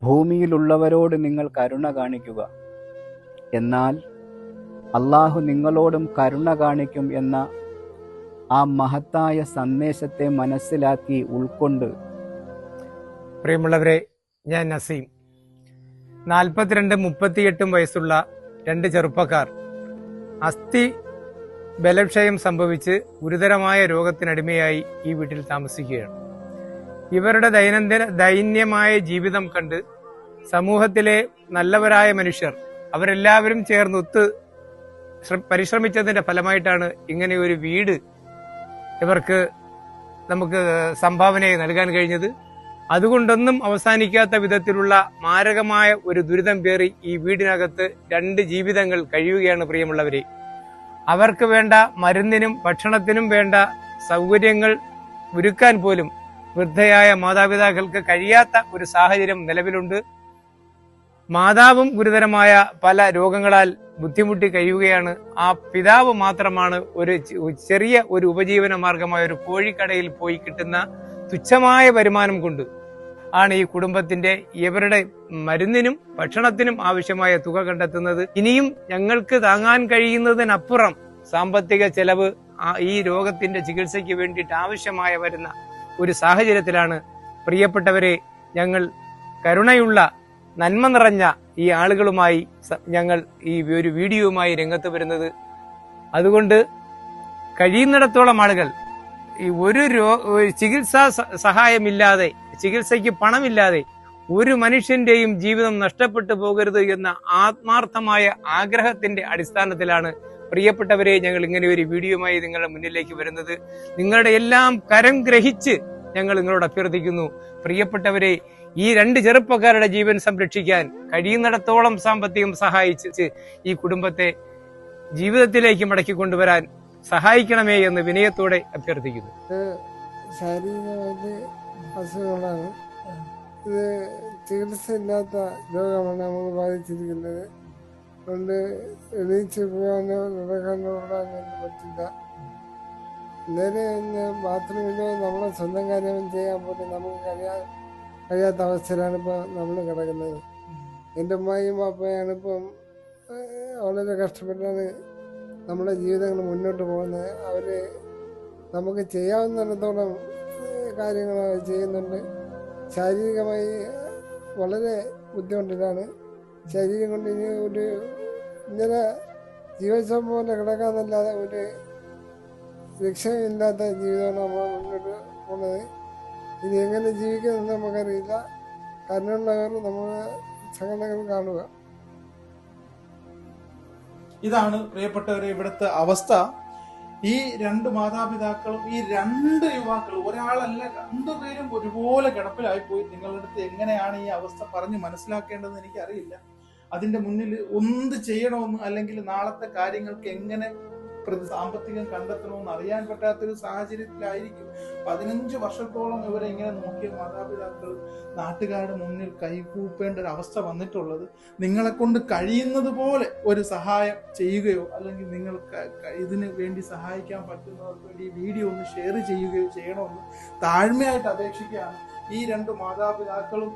ഭൂമിയിലുള്ളവരോട് നിങ്ങൾ കരുണ കാണിക്കുക, എന്നാൽ അള്ളാഹു നിങ്ങളോടും കരുണ കാണിക്കും എന്ന ആ മഹത്തായ സന്ദേശത്തെ മനസ്സിലാക്കി ഉൾക്കൊണ്ട്. പ്രിയമുള്ളവരെ, ഞാൻ നസീം. 42-38 വയസ്സുള്ള 2 ചെറുപ്പക്കാർ അസ്ഥി ബലക്ഷയം സംഭവിച്ച് ഗുരുതരമായ രോഗത്തിനടിമയായി ഈ വീട്ടിൽ താമസിക്കുകയാണ്. ഇവരുടെ ദൈന്യമായ ജീവിതം കണ്ട് സമൂഹത്തിലെ നല്ലവരായ മനുഷ്യർ അവരെല്ലാവരും ചേർന്ന് പരിശ്രമിച്ചതിന്റെ ഫലമായിട്ടാണ് ഇങ്ങനെ ഒരു വീട് ഇവർക്ക് നമുക്ക് സംഭാവനയായി നൽകാൻ കഴിഞ്ഞത്. അതുകൊണ്ടൊന്നും അവസാനിക്കാത്ത വിധത്തിലുള്ള മാരകമായ ഒരു ദുരിതം പേറി ഈ വീടിനകത്ത് 2 ജീവിതങ്ങൾ കഴിയുകയാണ്. പ്രിയമുള്ളവരെ, അവർക്ക് വേണ്ട മരുന്നിനും ഭക്ഷണത്തിനും വേണ്ട സൗകര്യങ്ങൾ ഒരുക്കാൻ പോലും വൃദ്ധയായ മാതാപിതാക്കൾക്ക് കഴിയാത്ത ഒരു സാഹചര്യം നിലവിലുണ്ട്. മാതാവും ഗുരുതരമായ പല രോഗങ്ങളാൽ ബുദ്ധിമുട്ടി കഴിയുകയാണ്. ആ പിതാവ് മാത്രമാണ് ഒരു ചെറിയ ഒരു ഉപജീവന മാർഗമായ ഒരു കോഴിക്കടയിൽ പോയി കിട്ടുന്ന തുച്ഛമായ വരുമാനം കൊണ്ട് ആണ് ഈ കുടുംബത്തിന്റെ ഇവരുടെ മരുന്നിനും ഭക്ഷണത്തിനും ആവശ്യമായ തുക കണ്ടെത്തുന്നത്. ഇനിയും ഞങ്ങൾക്ക് താങ്ങാൻ കഴിയുന്നതിനപ്പുറം സാമ്പത്തിക ചെലവ് ഈ രോഗത്തിന്റെ ചികിത്സയ്ക്ക് വേണ്ടിയിട്ട് ആവശ്യമായ വരുന്ന ഒരു സാഹചര്യത്തിലാണ് പ്രിയപ്പെട്ടവരെ ഞങ്ങൾ കരുണയുള്ള നന്മ നിറഞ്ഞ ഈ ആളുകളുമായി ഞങ്ങൾ ഈ ഒരു വീഡിയോയുമായി രംഗത്ത് വരുന്നത്. അതുകൊണ്ട് കഴിയുന്നിടത്തോളം ആളുകൾ ഈ ഒരു ചികിത്സാ സഹായമില്ലാതെ, ചികിത്സയ്ക്ക് പണമില്ലാതെ ഒരു മനുഷ്യന്റെയും ജീവിതം നഷ്ടപ്പെട്ടു പോകരുത് എന്ന ആത്മാർത്ഥമായ ആഗ്രഹത്തിന്റെ അടിസ്ഥാനത്തിലാണ് പ്രിയപ്പെട്ടവരെ ഞങ്ങൾ ഇങ്ങനെ ഒരു വീഡിയോയുമായി നിങ്ങളുടെ മുന്നിലേക്ക് വരുന്നത്. നിങ്ങളുടെ എല്ലാം കരം ഗ്രഹിച്ച് ഞങ്ങൾ നിങ്ങളോട് അഭ്യർത്ഥിക്കുന്നു. പ്രിയപ്പെട്ടവരെ, ഈ 2 ചെറുപ്പക്കാരുടെ ജീവൻ സംരക്ഷിക്കാൻ കഴിയുന്നിടത്തോളം സാമ്പത്തികം സഹായിച്ച് ഈ കുടുംബത്തെ ജീവിതത്തിലേക്ക് മടക്കി കൊണ്ടുവരാൻ സഹായിക്കണമേ എന്ന് വിനയത്തോടെ അഭ്യർത്ഥിക്കുന്നു. ശാരീരികമായിട്ട് അസുഖങ്ങളാണ്. ഇത് ചികിത്സ ഇല്ലാത്ത രോഗമാണ് നമുക്ക് ബാധിച്ചിരിക്കുന്നത്. അതുകൊണ്ട് എണീച്ച് പോകാനോ നടക്കാനോ ഓടാനോ പറ്റില്ല. നേരെ ബാത്റൂമിലോ നമ്മളെ സ്വന്തം കാര്യം ചെയ്യാൻ പോലും നമുക്ക് കഴിയാത്ത അവസ്ഥയിലാണ് ഇപ്പോൾ നമ്മൾ കിടക്കുന്നത്. എൻ്റെ ഉമ്മയും പാപ്പയാണ് ഇപ്പം വളരെ കഷ്ടപ്പെട്ടാണ് നമ്മുടെ ജീവിതങ്ങൾ മുന്നോട്ട് പോകുന്നത്. അവർ നമുക്ക് ചെയ്യാവുന്നിടത്തോളം കാര്യങ്ങൾ ചെയ്യുന്നുണ്ട്. ശാരീരികമായി വളരെ ബുദ്ധിമുട്ടിലാണ്. ശരീരം കൊണ്ട് ഇനി ഇങ്ങനെ ജീവിതം പോലെ കിടക്കാന്നല്ലാതെ ഒരു രക്ഷയില്ലാത്ത ജീവിതമാണ് നമ്മൾ മുന്നോട്ട് പോകുന്നത്. ഇനി എങ്ങനെ ജീവിക്കുമെന്ന് നമുക്കറിയില്ല. കരുണയുള്ളവർ നമ്മുടെ സംഘടനകൾ കാണുക. ഇതാണ് പ്രിയപ്പെട്ടവരെ ഇവിടുത്തെ അവസ്ഥ. ഈ 2 മാതാപിതാക്കളും ഈ 2 യുവാക്കളും, ഒരാളല്ല 2 പേരും ഒരുപോലെ കിടപ്പിലായിപ്പോയി. നിങ്ങളുടെ അടുത്ത് എങ്ങനെയാണ് ഈ അവസ്ഥ പറഞ്ഞ് മനസ്സിലാക്കേണ്ടതെന്ന് എനിക്കറിയില്ല. അതിന്റെ മുന്നിൽ എന്ത് ചെയ്യണമെന്ന്, അല്ലെങ്കിൽ നാളത്തെ കാര്യങ്ങൾക്ക് എങ്ങനെ സാമ്പത്തികം കണ്ടെത്തണമെന്ന് അറിയാൻ പറ്റാത്തൊരു സാഹചര്യത്തിലായിരിക്കും 15 വർഷത്തോളം ഇവരെ ഇങ്ങനെ നോക്കിയ മാതാപിതാക്കൾ നാട്ടുകാരുടെ മുന്നിൽ കൈകൂപ്പേണ്ട ഒരു അവസ്ഥ വന്നിട്ടുള്ളത്. നിങ്ങളെ കൊണ്ട് കഴിയുന്നത് പോലെ ഒരു സഹായം ചെയ്യുകയോ, അല്ലെങ്കിൽ നിങ്ങൾക്ക് ഇതിന് വേണ്ടി സഹായിക്കാൻ പറ്റുന്നവർക്ക് വേണ്ടി ഈ വീഡിയോ ഒന്ന് ഷെയർ ചെയ്യുകയോ ചെയ്യണമെന്ന് താഴ്മയായിട്ട് അപേക്ഷിക്കുകയാണ്. ഈ 2 മാതാപിതാക്കളും